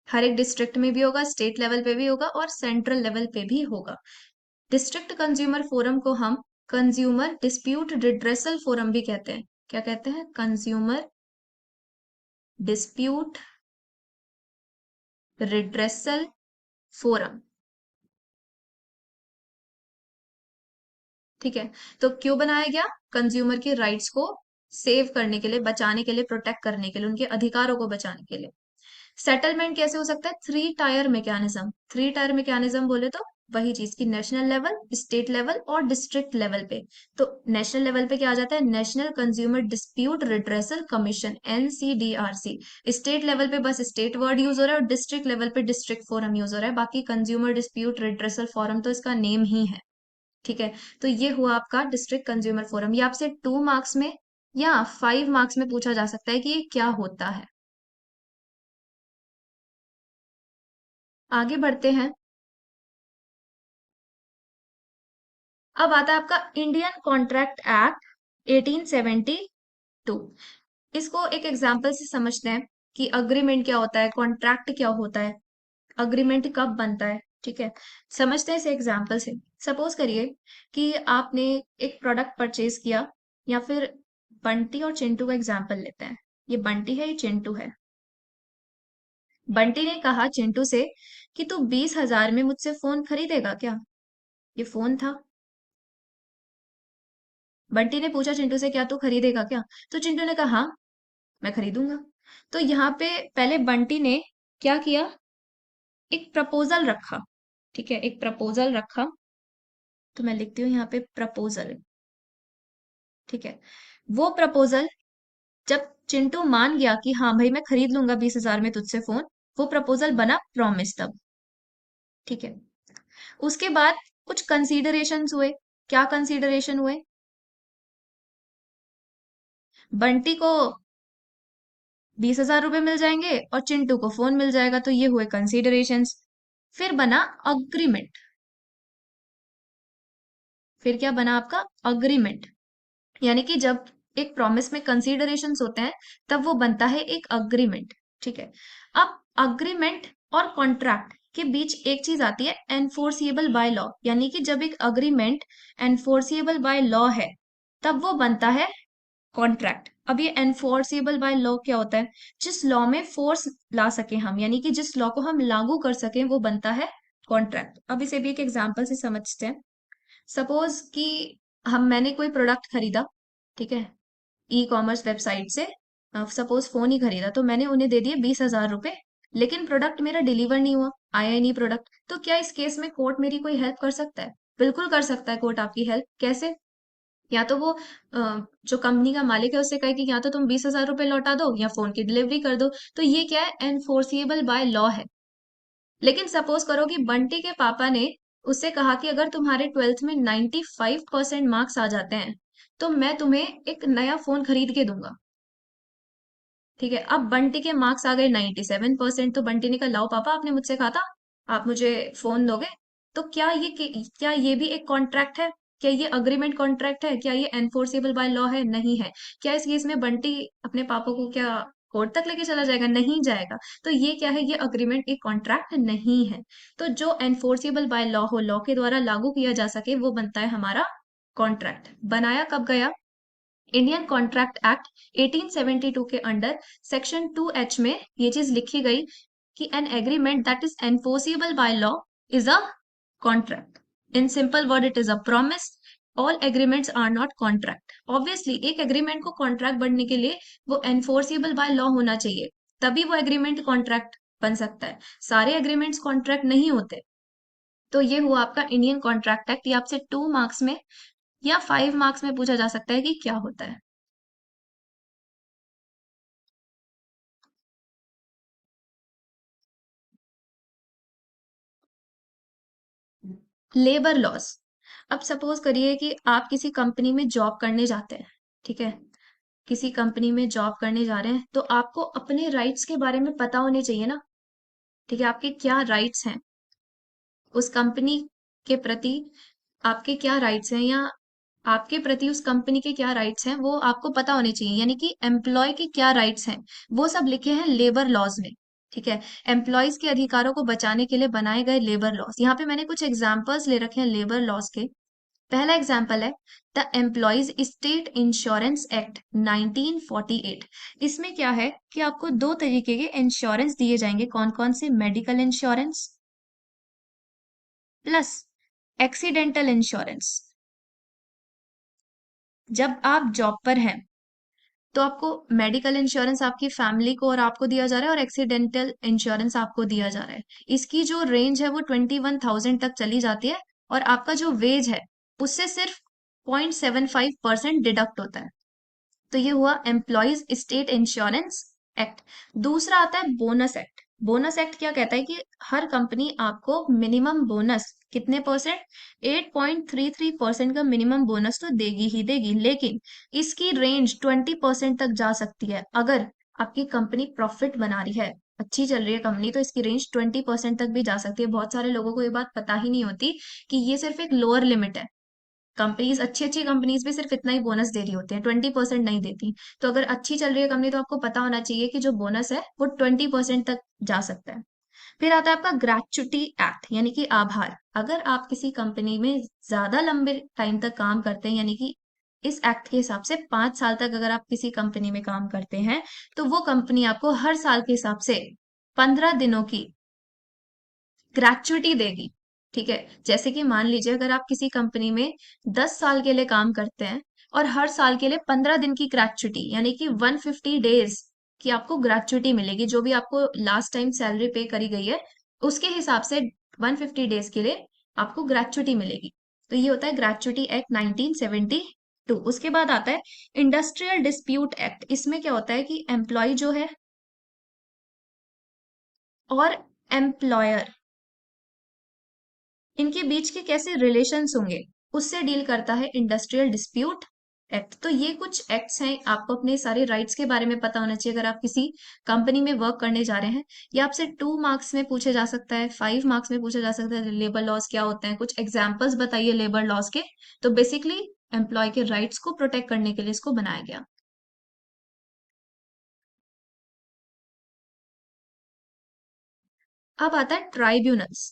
हर एक डिस्ट्रिक्ट में भी होगा, स्टेट लेवल पे भी होगा और सेंट्रल लेवल पे भी होगा। डिस्ट्रिक्ट कंज्यूमर फोरम को हम कंज्यूमर डिस्प्यूट रिड्रेसल फोरम भी कहते हैं। क्या कहते हैं? कंज्यूमर डिस्प्यूट रिड्रेसल फोरम, ठीक है। तो क्यों बनाया गया? कंज्यूमर के राइट्स को सेव करने के लिए, बचाने के लिए, प्रोटेक्ट करने के लिए, उनके अधिकारों को बचाने के लिए। सेटलमेंट कैसे हो सकता है? 3 टायर मैकेनिज्म। 3 टायर मैकेनिज्म बोले तो वही चीज की नेशनल लेवल, स्टेट लेवल और डिस्ट्रिक्ट लेवल पे। तो नेशनल लेवल पे क्या आ जाता है? National consumer dispute redressal commission, NCDRC। State level पे बस स्टेट वर्ड यूज हो रहा है और डिस्ट्रिक्ट लेवल पे डिस्ट्रिक्ट फोरम यूज हो रहा है। बाकी कंज्यूमर डिस्प्यूट रिड्रेसल फोरम तो इसका नेम ही है, ठीक है। तो ये हुआ आपका डिस्ट्रिक्ट कंज्यूमर फोरम। ये आपसे 2 मार्क्स में या 5 मार्क्स में पूछा जा सकता है कि ये क्या होता है। आगे बढ़ते हैं। अब आता है आपका इंडियन कॉन्ट्रैक्ट एक्ट 1872। इसको एक एग्जाम्पल से समझते हैं कि अग्रीमेंट क्या होता है, कॉन्ट्रैक्ट क्या होता है, अग्रीमेंट कब बनता है, ठीक है। समझते हैं इसे एग्जाम्पल से। सपोज करिए कि आपने एक प्रोडक्ट परचेज किया, या फिर बंटी और चिंटू का एग्जाम्पल लेते हैं। ये बंटी है, ये चिंटू है। बंटी ने कहा चिंटू से कि तू 20,000 में मुझसे फोन खरीदेगा क्या? ये फोन था। बंटी ने पूछा चिंटू से, क्या तू खरीदेगा क्या? तो चिंटू ने कहा हाँ, मैं खरीदूंगा। तो यहाँ पे पहले बंटी ने क्या किया? एक प्रपोजल रखा, ठीक है, एक प्रपोजल रखा। तो मैं लिखती हूँ यहाँ पे प्रपोजल, ठीक है। वो प्रपोजल जब चिंटू मान गया कि हाँ भाई मैं खरीद लूंगा 20,000 में तुझसे फोन, वो प्रपोजल बना प्रॉमिस तब, ठीक है। उसके बाद कुछ कंसीडरेशंस हुए। क्या कंसीडरेशन हुए? बंटी को 20,000 रुपए मिल जाएंगे और चिंटू को फोन मिल जाएगा, तो ये हुए कंसीडरेशंस। फिर बना अग्रीमेंट। फिर क्या बना आपका? अग्रीमेंट। यानी कि जब एक प्रॉमिस में कंसीडरेशंस होते हैं तब वो बनता है एक अग्रीमेंट, ठीक है। अब अग्रीमेंट और कॉन्ट्रैक्ट के बीच एक चीज आती है एनफोर्सिएबल बाय लॉ। यानी कि जब एक अग्रीमेंट एनफोर्सिएबल बाय लॉ है तब वो बनता है कॉन्ट्रैक्ट। अब ये एनफोर्सिबल बाय लॉ क्या होता है? जिस लॉ में फोर्स ला सके हम, यानी कि जिस लॉ को हम लागू कर सकें, वो बनता है कॉन्ट्रैक्ट। अब इसे भी एक एग्जांपल से समझते हैं। सपोज कि मैंने कोई प्रोडक्ट खरीदा, ठीक है, ई कॉमर्स वेबसाइट से। सपोज फोन ही खरीदा, तो मैंने उन्हें दे दिए 20,000 रुपए, लेकिन प्रोडक्ट मेरा डिलीवर नहीं हुआ, आया ही नहीं प्रोडक्ट। तो क्या इस केस में कोर्ट मेरी कोई हेल्प कर सकता है? बिल्कुल कर सकता है कोर्ट आपकी हेल्प। कैसे? या तो वो जो कंपनी का मालिक है उससे कहे कि या तो तुम 20,000 रुपए लौटा दो या फोन की डिलीवरी कर दो। तो ये क्या है? एनफोर्सिएबल बाय लॉ है। लेकिन सपोज करो कि बंटी के पापा ने उससे कहा कि अगर तुम्हारे 12th में 95% मार्क्स आ जाते हैं तो मैं तुम्हें एक नया फोन खरीद के दूंगा, ठीक है। अब बंटी के मार्क्स आ गए 97%, तो बंटी ने कहा लाओ पापा, आपने मुझसे कहा था आप मुझे फोन दोगे। तो क्या ये भी एक कॉन्ट्रैक्ट है? क्या ये अग्रीमेंट कॉन्ट्रैक्ट है? क्या ये एनफोर्सेबल बाय लॉ है? नहीं है। क्या इस केस में बंटी अपने पापा को क्या कोर्ट तक लेके चला जाएगा? नहीं जाएगा। तो ये क्या है? ये अग्रीमेंट एक कॉन्ट्रैक्ट नहीं है। तो जो एनफोर्सेबल बाय लॉ हो, लॉ के द्वारा लागू किया जा सके, वो बनता है हमारा कॉन्ट्रैक्ट। बनाया कब गया? इंडियन कॉन्ट्रैक्ट एक्ट 1872 के अंडर सेक्शन 2H में ये चीज लिखी गई कि an agreement that is enforceable by law is a contract. In simple word it is a promise. All agreements are not contract. Obviously एक एग्रीमेंट को कॉन्ट्रैक्ट बनने के लिए वो एनफोर्सिबल बाय लॉ होना चाहिए, तभी वो एग्रीमेंट कॉन्ट्रैक्ट बन सकता है। सारे एग्रीमेंट्स कॉन्ट्रैक्ट नहीं होते। तो ये हुआ आपका इंडियन कॉन्ट्रैक्ट एक्ट। ये आपसे 2 मार्क्स में या 5 मार्क्स में पूछा जा सकता है कि क्या होता है। Labour laws. अब सपोज करिए कि आप किसी कंपनी में जॉब करने जाते हैं, ठीक है। किसी कंपनी में जॉब करने जा रहे हैं तो आपको अपने राइट्स के बारे में पता होने चाहिए ना, ठीक है। आपके क्या राइट्स हैं उस कंपनी के प्रति, आपके क्या राइट्स हैं, या आपके प्रति उस कंपनी के क्या राइट्स हैं, वो आपको पता होने चाहिए। यानी कि एम्प्लॉय के क्या राइट्स हैं, वो सब लिखे हैं लेबर लॉज में, ठीक है। एम्प्लॉयज के अधिकारों को बचाने के लिए बनाए गए लेबर लॉज। यहाँ पे मैंने कुछ एग्जांपल्स ले रखे हैं लेबर लॉज के। पहला एग्जाम्पल है the employees state insurance act 1948। इसमें क्या है कि आपको दो तरीके के इंश्योरेंस दिए जाएंगे। कौन कौन से? Medical insurance plus accidental insurance. जब आप जॉब पर हैं तो आपको मेडिकल इंश्योरेंस आपकी फैमिली को और आपको दिया जा रहा है, और एक्सीडेंटल इंश्योरेंस आपको दिया जा रहा है। इसकी जो रेंज है वो 21,000 तक चली जाती है, और आपका जो वेज है उससे सिर्फ 0.75% डिडक्ट होता है। तो ये हुआ एम्प्लॉयज स्टेट इंश्योरेंस एक्ट। दूसरा आता है बोनस एक्ट। बोनस एक्ट क्या कहता है कि हर कंपनी आपको मिनिमम बोनस कितने परसेंट, 8.33% का मिनिमम बोनस तो देगी ही देगी, लेकिन इसकी रेंज 20% तक जा सकती है। अगर आपकी कंपनी प्रॉफिट बना रही है, अच्छी चल रही है कंपनी, तो इसकी रेंज 20% तक भी जा सकती है। बहुत सारे लोगों को ये बात पता ही नहीं होती कि ये सिर्फ एक लोअर लिमिट है। कंपनीज, अच्छी अच्छी कंपनीज भी सिर्फ इतना ही बोनस दे रही होती है, 20% नहीं देती। तो अगर अच्छी चल रही है कंपनी तो आपको पता होना चाहिए कि जो बोनस है वो 20% तक जा सकता है। फिर आता है आपका ग्रेचुटी एक्ट, यानी कि आभार। अगर आप किसी कंपनी में ज्यादा लंबे टाइम तक काम करते हैं, यानी कि इस एक्ट के हिसाब से 5 साल तक अगर आप किसी कंपनी में काम करते हैं, तो वो कंपनी आपको हर साल के हिसाब से 15 दिनों की ग्रेचुटी देगी, ठीक है। जैसे कि मान लीजिए अगर आप किसी कंपनी में 10 साल के लिए काम करते हैं और हर साल के लिए 15 दिन की ग्रेचुटी, यानी कि 150 डेज की आपको ग्रेचुटी मिलेगी। जो भी आपको लास्ट टाइम सैलरी पे करी गई है उसके हिसाब से 150 डेज के लिए आपको ग्रेचुटी मिलेगी। तो ये होता है ग्रेचुटी एक्ट 1972। उसके बाद आता है इंडस्ट्रियल डिस्प्यूट एक्ट। इसमें क्या होता है कि एम्प्लॉय जो है और एम्प्लॉयर, इनके बीच के कैसे रिलेशंस होंगे उससे डील करता है इंडस्ट्रियल डिस्प्यूट एक्ट। तो ये कुछ एक्ट्स हैं। आपको अपने सारे राइट्स के बारे में पता होना चाहिए अगर आप किसी कंपनी में वर्क करने जा रहे हैं। ये आपसे 2 मार्क्स में पूछा जा सकता है, 5 मार्क्स में पूछा जा सकता है। लेबर लॉज क्या होते हैं, कुछ एग्जाम्पल्स बताइए लेबर लॉज के। तो बेसिकली एम्प्लॉय के राइट्स को प्रोटेक्ट करने के लिए इसको बनाया गया। अब आता है ट्राइब्यूनल्स।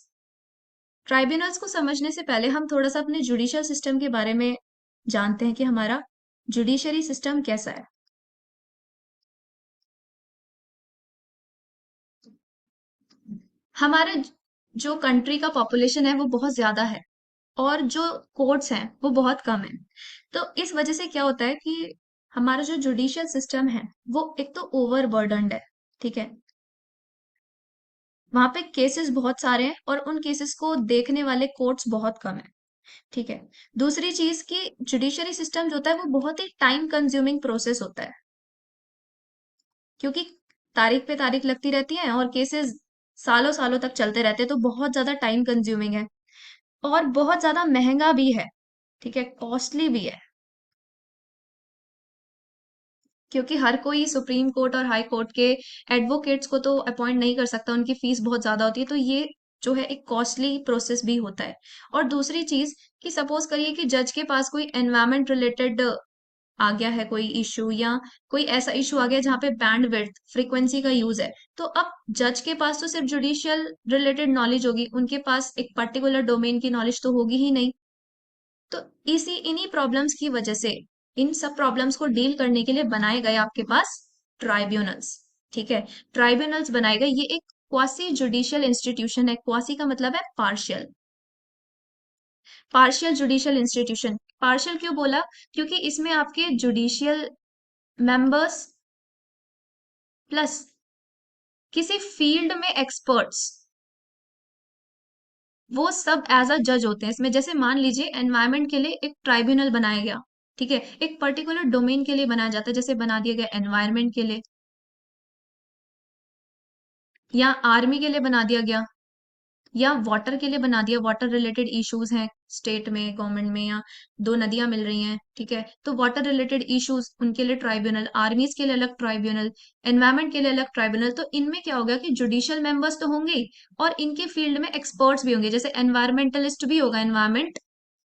ट्राइब्यूनल्स को समझने से पहले हम थोड़ा सा अपने जुडिशियल सिस्टम के बारे में जानते हैं कि हमारा जुडिशरी सिस्टम कैसा है। हमारे जो कंट्री का पॉपुलेशन है वो बहुत ज्यादा है, और जो कोर्ट्स हैं वो बहुत कम है। तो इस वजह से क्या होता है कि हमारा जो जुडिशियल सिस्टम है वो एक तो ओवरबर्डनड है, ठीक है। वहां पे केसेस बहुत सारे हैं और उन केसेस को देखने वाले कोर्ट्स बहुत कम है, ठीक है। दूसरी चीज कि जुडिशरी सिस्टम जो होता है वो बहुत ही टाइम कंज्यूमिंग प्रोसेस होता है, क्योंकि तारीख पे तारीख लगती रहती है और केसेस सालों सालों तक चलते रहते हैं। तो बहुत ज्यादा टाइम कंज्यूमिंग है और बहुत ज्यादा महंगा भी है, ठीक है, कॉस्टली भी है। क्योंकि हर कोई सुप्रीम कोर्ट और हाई कोर्ट के एडवोकेट्स को तो अपॉइंट नहीं कर सकता, उनकी फीस बहुत ज्यादा होती है। तो ये जो है एक कॉस्टली प्रोसेस भी होता है। और दूसरी चीज कि सपोज करिए कि जज के पास कोई एनवायरमेंट रिलेटेड आ गया है कोई इशू, या कोई ऐसा इशू आ गया जहाँ पे बैंड विड्थ फ्रीक्वेंसी का यूज है, तो अब जज के पास तो सिर्फ जुडिशियल रिलेटेड नॉलेज होगी, उनके पास एक पर्टिकुलर डोमेन की नॉलेज तो होगी ही नहीं। तो इन्हीं प्रॉब्लम्स की वजह से इन सब प्रॉब्लम्स को डील करने के लिए बनाए गए आपके पास ट्राइब्यूनल्स, ठीक है। ट्राइब्यूनल्स बनाए गए, ये एक क्वासी जुडिशियल इंस्टीट्यूशन है। क्वासी का मतलब है partial, partial judicial institution. Partial क्यों बोला? क्योंकि इसमें आपके जुडिशियल मेंबर्स प्लस किसी फील्ड में एक्सपर्ट्स, वो सब एज अ जज होते हैं इसमें। जैसे मान लीजिए एनवायरनमेंट के लिए एक ट्राइब्यूनल बनाया गया, ठीक है, एक पर्टिकुलर डोमेन के लिए बनाया जाता है, जैसे बना दिया गया एनवायरनमेंट के लिए, या आर्मी के लिए बना दिया गया, या वाटर के लिए बना दिया, वाटर रिलेटेड इश्यूज हैं स्टेट में, गवर्नमेंट में, या दो नदियां मिल रही हैं, ठीक है, तो वाटर रिलेटेड इश्यूज उनके लिए ट्राइब्यूनल, आर्मीज के लिए अलग ट्राइब्यूनल, एनवायरमेंट के लिए अलग ट्राइब्यूनल। तो इनमें क्या होगा कि जुडिशियल मेंबर्स तो होंगे ही, और इनके फील्ड में एक्सपर्ट्स भी होंगे, जैसे एनवायरमेंटलिस्ट भी होगा एनवायरमेंट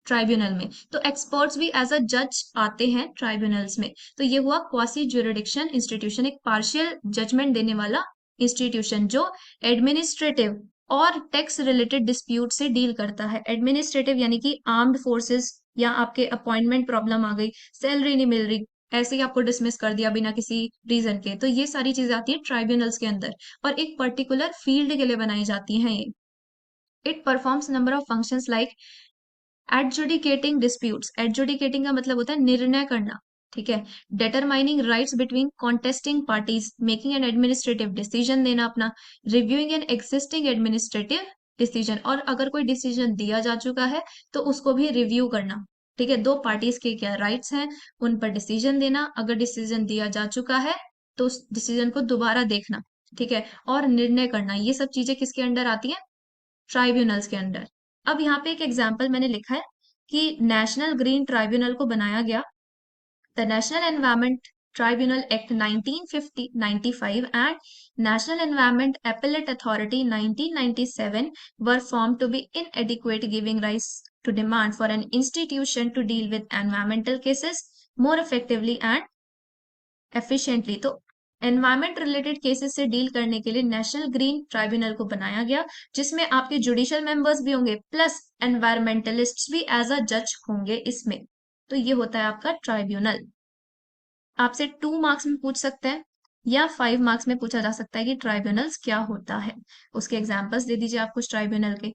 ट्राइब्यूनल में, तो एक्सपर्ट्स भी एज अ जज आते हैं ट्राइब्यूनल्स में। तो ये हुआ क्वासी ज्यूरिडिक्शन इंस्टीट्यूशन, एक पार्शियल जजमेंट देने वाला इंस्टीट्यूशन जो एडमिनिस्ट्रेटिव और टैक्स रिलेटेड डिस्प्यूट से डील करता है। एडमिनिस्ट्रेटिव यानी कि आर्म्ड फोर्सेस, या आपके अपॉइंटमेंट प्रॉब्लम आ गई, सैलरी नहीं मिल रही, ऐसे ही आपको डिसमिस कर दिया बिना किसी रीजन के, तो ये सारी चीजें आती है ट्राइब्यूनल्स के अंदर, और एक पर्टिकुलर फील्ड के लिए बनाई जाती हैं ये। It performs number of functions like adjudicating disputes, adjudicating का मतलब होता है निर्णय करना, ठीक है, determining rights between contesting parties, making an administrative decision देना अपना, reviewing an existing administrative decision, और अगर कोई डिसीजन दिया जा चुका है तो उसको भी रिव्यू करना, ठीक है, दो पार्टीज के क्या राइट्स हैं उन पर डिसीजन देना, अगर डिसीजन दिया जा चुका है तो उस डिसीजन को दोबारा देखना, ठीक है, और निर्णय करना, ये सब चीजें किसके अंडर आती हैं, ट्राइब्यूनल्स के अंडर। अब यहाँ पे एक एग्जाम्पल मैंने लिखा है कि नेशनल ग्रीन ट्राइब्यूनल को बनाया गया, the national environment tribunal act 1995 and national environment appellate authority 1997 were फॉर्म to be inadequate, giving rise to demand for an institution to deal with environmental cases more effectively and efficiently. तो environment related cases से deal करने के लिए national green tribunal को बनाया गया, जिसमें आपके जुडिशियल मेंबर्स भी होंगे प्लस एनवायरमेंटलिस्ट्स भी एज अ जज होंगे इसमें। तो ये होता है आपका ट्राइब्यूनल। आपसे 2 मार्क्स में पूछ सकते हैं या 5 मार्क्स में पूछा जा सकता है कि ट्राइब्यूनल्स क्या होता है। उसके एग्जाम्पल्स दे दीजिए आप कुछ ट्राइब्यूनल के।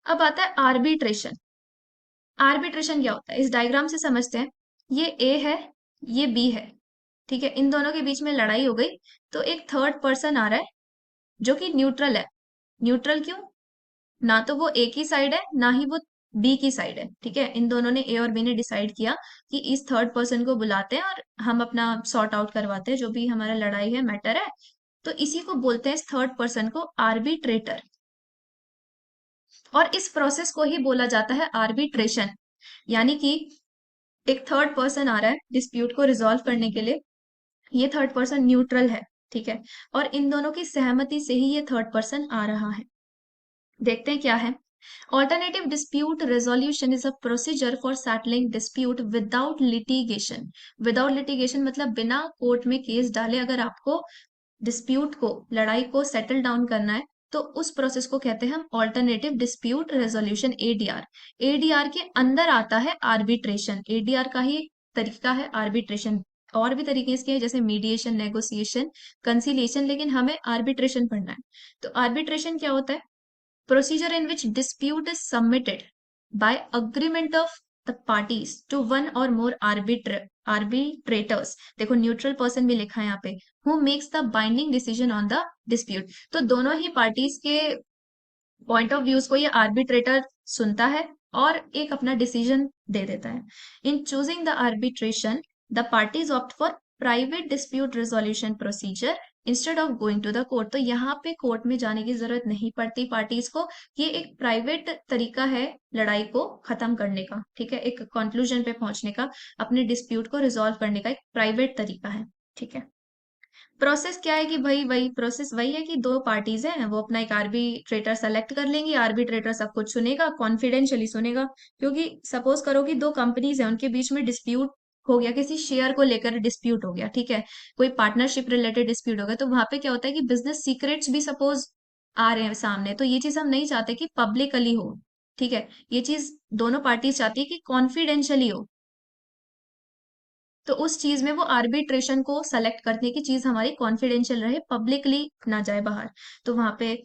अब आता है आर्बिट्रेशन। आर्बिट्रेशन क्या होता है, इस डायग्राम से समझते हैं। ये ए है, ये बी है, ठीक है, इन दोनों के बीच में लड़ाई हो गई, तो एक थर्ड पर्सन आ रहा है जो कि न्यूट्रल है। न्यूट्रल क्यों, ना तो वो ए की साइड है ना ही वो बी की साइड है, ठीक है, इन दोनों ने, ए और बी ने डिसाइड किया कि इस थर्ड पर्सन को बुलाते हैं और हम अपना सॉर्ट आउट करवाते हैं जो भी हमारा लड़ाई है, मैटर है। तो इसी को बोलते हैं, इस थर्ड पर्सन को आर्बिट्रेटर, और इस प्रोसेस को ही बोला जाता है आर्बिट्रेशन। यानी कि एक थर्ड पर्सन आ रहा है डिस्प्यूट को रिजॉल्व करने के लिए, ये थर्ड पर्सन न्यूट्रल है, ठीक है, और इन दोनों की सहमति से ही ये थर्ड पर्सन आ रहा है। देखते हैं क्या है। Alternative dispute resolution is a procedure for settling dispute without litigation. Without litigation मतलब बिना कोर्ट में केस डाले अगर आपको डिस्प्यूट को, लड़ाई को सेटल डाउन करना है, तो उस प्रोसेस को कहते हैं हम alternative dispute resolution, ADR. ADR के अंदर आता है आर्बिट्रेशन, एडीआर का ही तरीका है आर्बिट्रेशन। और भी तरीके इसके हैं जैसे मीडिएशन, नेगोशिएशन, कंसिलिएशन, लेकिन हमें आर्बिट्रेशन पढ़ना है। तो आर्बिट्रेशन क्या होता है, procedure in which dispute is submitted by agreement of the parties to one or more arbitrators। देखो न्यूट्रल पर्सन भी लिखा है यहाँ पे, who makes the binding decision on the dispute। तो दोनों ही पार्टीज के पॉइंट ऑफ व्यूज को ये आर्बिट्रेटर सुनता है और एक अपना डिसीजन दे देता है। In choosing the arbitration the parties opt for private dispute resolution procedure instead of going to the court. तो यहाँ पे कोर्ट में जाने की जरूरत नहीं पड़ती पार्टीज को, ये एक प्राइवेट तरीका है लड़ाई को खत्म करने का, ठीक है, एक कंक्लूजन पे पहुंचने का, अपने डिस्प्यूट को रिजॉल्व करने का एक प्राइवेट तरीका है, ठीक है। प्रोसेस क्या है कि भाई वही प्रोसेस वही है कि दो पार्टीज हैं, वो अपना एक आर्बिट्रेटर सेलेक्ट कर लेंगे, आर्बिट्रेटर सब कुछ सुनेगा, कॉन्फिडेंशियली सुनेगा। क्योंकि सपोज करो कि दो कंपनीज हैं, उनके बीच में डिस्प्यूट हो गया, किसी शेयर को लेकर डिस्प्यूट हो गया, ठीक है, कोई पार्टनरशिप रिलेटेड डिस्प्यूट हो गया, तो वहां पे क्या होता है कि बिजनेस सीक्रेट्स भी सपोज आ रहे हैं सामने, तो ये चीज हम नहीं चाहते कि पब्लिकली हो, ठीक है, ये चीज दोनों पार्टीज चाहती है कि कॉन्फिडेंशियली हो। तो उस चीज में वो आर्बिट्रेशन को सेलेक्ट करने की चीज हमारी कॉन्फिडेंशियल रहे, पब्लिकली ना जाए बाहर। तो वहां पे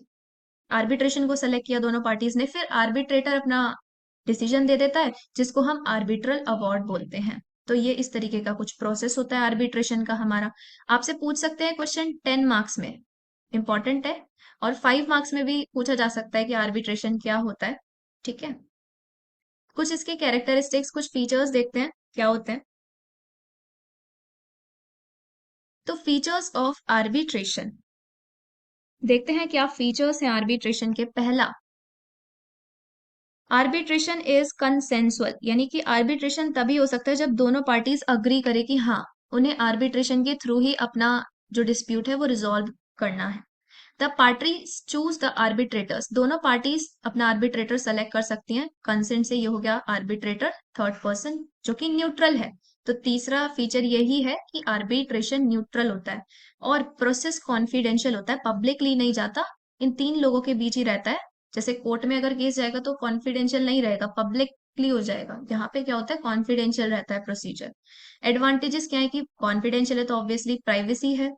आर्बिट्रेशन को सेलेक्ट किया दोनों पार्टीज ने, फिर आर्बिट्रेटर अपना डिसीजन दे देता है जिसको हम आर्बिट्रल अवार्ड बोलते हैं। तो ये इस तरीके का कुछ प्रोसेस होता है आर्बिट्रेशन का हमारा। आपसे पूछ सकते हैं क्वेश्चन 10 मार्क्स में, इंपॉर्टेंट है। और 5 मार्क्स में भी पूछा जा सकता है कि आर्बिट्रेशन क्या होता है। ठीक है, कुछ इसके कैरेक्टरिस्टिक्स, कुछ फीचर्स देखते हैं क्या होते हैं। तो फीचर्स ऑफ आर्बिट्रेशन देखते हैं क्या फीचर्स हैं आर्बिट्रेशन के। पहला, आर्बिट्रेशन इज कंसेंसुअल, यानी कि आर्बिट्रेशन तभी हो सकता है जब दोनों पार्टीज अग्री करे कि हाँ, उन्हें आर्बिट्रेशन के थ्रू ही अपना जो डिस्प्यूट है वो रिजॉल्व करना है। The parties choose the arbitrators, दोनों पार्टीज अपना आर्बिट्रेटर सेलेक्ट कर सकती हैं। कंसेंट से ये हो गया आर्बिट्रेटर, थर्ड पर्सन जो कि न्यूट्रल है। तो तीसरा फीचर यही है कि आर्बिट्रेशन न्यूट्रल होता है और प्रोसेस कॉन्फिडेंशियल होता है, पब्लिकली नहीं जाता, इन तीन लोगों के बीच ही रहता है। जैसे कोर्ट में अगर केस जाएगा तो कॉन्फिडेंशियल नहीं रहेगा, पब्लिकली हो जाएगा। यहाँ पे क्या होता है, कॉन्फिडेंशियल रहता है प्रोसीजर। एडवांटेजेस क्या है कि कॉन्फिडेंशियल है तो ऑब्वियसली प्राइवेसी है,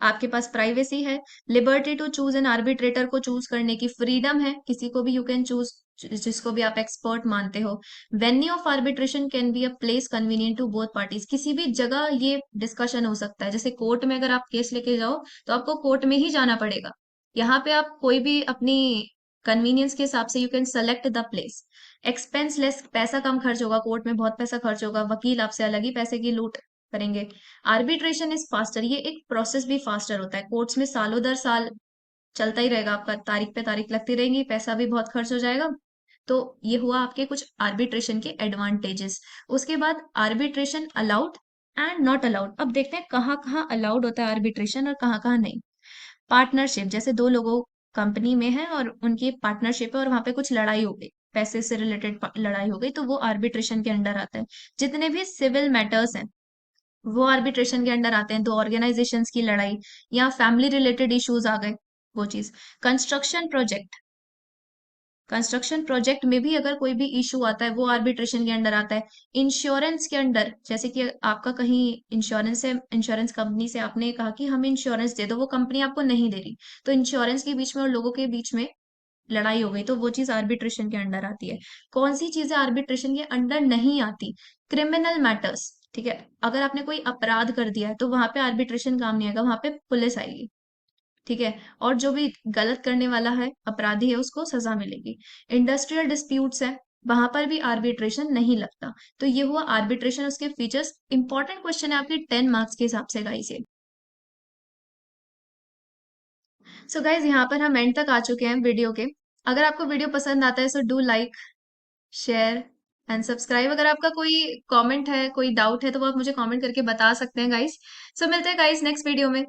आपके पास प्राइवेसी है। Liberty to choose an arbitrator, को चूज करने की फ्रीडम है, किसी को भी यू कैन चूज जिसको भी आप एक्सपर्ट मानते हो। Venue of arbitration can be a place convenient to both parties, किसी भी जगह ये डिस्कशन हो सकता है। जैसे कोर्ट में अगर आप केस लेके जाओ तो आपको कोर्ट में ही जाना पड़ेगा। यहाँ पे आप कोई भी अपनी कन्वीनियंस के हिसाब से you can select the place. Expense less, पैसा कम खर्च होगा, कोर्ट में बहुत पैसा खर्च होगा, वकील आपसे अलग ही पैसे की लूट करेंगे। आर्बिट्रेशन इज फास्टर, ये एक प्रोसेस भी फास्टर होता है। कोर्ट्स में सालों दर साल चलता ही रहेगा, आपका तारीख पे तारीख लगती रहेंगी, पैसा भी बहुत खर्च हो जाएगा। तो ये हुआ आपके कुछ आर्बिट्रेशन के एडवांटेजेस। उसके बाद arbitration allowed and not allowed. अब देखते हैं कहाँ कहाँ अलाउड होता है आर्बिट्रेशन और कहाँ कहाँ नहीं। पार्टनरशिप, जैसे दो लोगों कंपनी में है और उनकी पार्टनरशिप है और वहां पे कुछ लड़ाई हो गई, पैसे से रिलेटेड लड़ाई हो गई, तो वो आर्बिट्रेशन के अंडर आता है। जितने भी सिविल मैटर्स हैं वो आर्बिट्रेशन के अंडर आते हैं। दो ऑर्गेनाइजेशंस की लड़ाई या फैमिली रिलेटेड इश्यूज आ गए, वो चीज। कंस्ट्रक्शन प्रोजेक्ट, कंस्ट्रक्शन प्रोजेक्ट में भी अगर कोई भी इशू आता है वो आर्बिट्रेशन के अंडर आता है। इंश्योरेंस के अंडर, जैसे कि आपका कहीं इंश्योरेंस है, इंश्योरेंस कंपनी से आपने कहा कि हमें इंश्योरेंस दे दो, वो कंपनी आपको नहीं दे रही, तो इंश्योरेंस के बीच में और लोगों के बीच में लड़ाई हो गई, तो वो चीज आर्बिट्रेशन के अंडर आती है। कौन सी चीजें आर्बिट्रेशन के अंडर नहीं आती? क्रिमिनल मैटर्स, ठीक है, अगर आपने कोई अपराध कर दिया है तो वहां पे आर्बिट्रेशन काम नहीं आएगा, वहां पे पुलिस आएगी। ठीक है, और जो भी गलत करने वाला है, अपराधी है, उसको सजा मिलेगी। इंडस्ट्रियल डिस्प्यूट्स है, वहां पर भी आर्बिट्रेशन नहीं लगता। तो ये हुआ आर्बिट्रेशन, उसके फीचर्स। इंपॉर्टेंट क्वेश्चन है आपके 10 मार्क्स के हिसाब से गाइस ये। सो गाइज यहाँ पर हम एंड तक आ चुके हैं वीडियो के। अगर आपको वीडियो पसंद आता है so do like, share and subscribe. अगर आपका कोई कमेंट है, कोई डाउट है, तो वो आप मुझे कमेंट करके बता सकते हैं गाइस। सो मिलते हैं गाइस नेक्स्ट वीडियो में।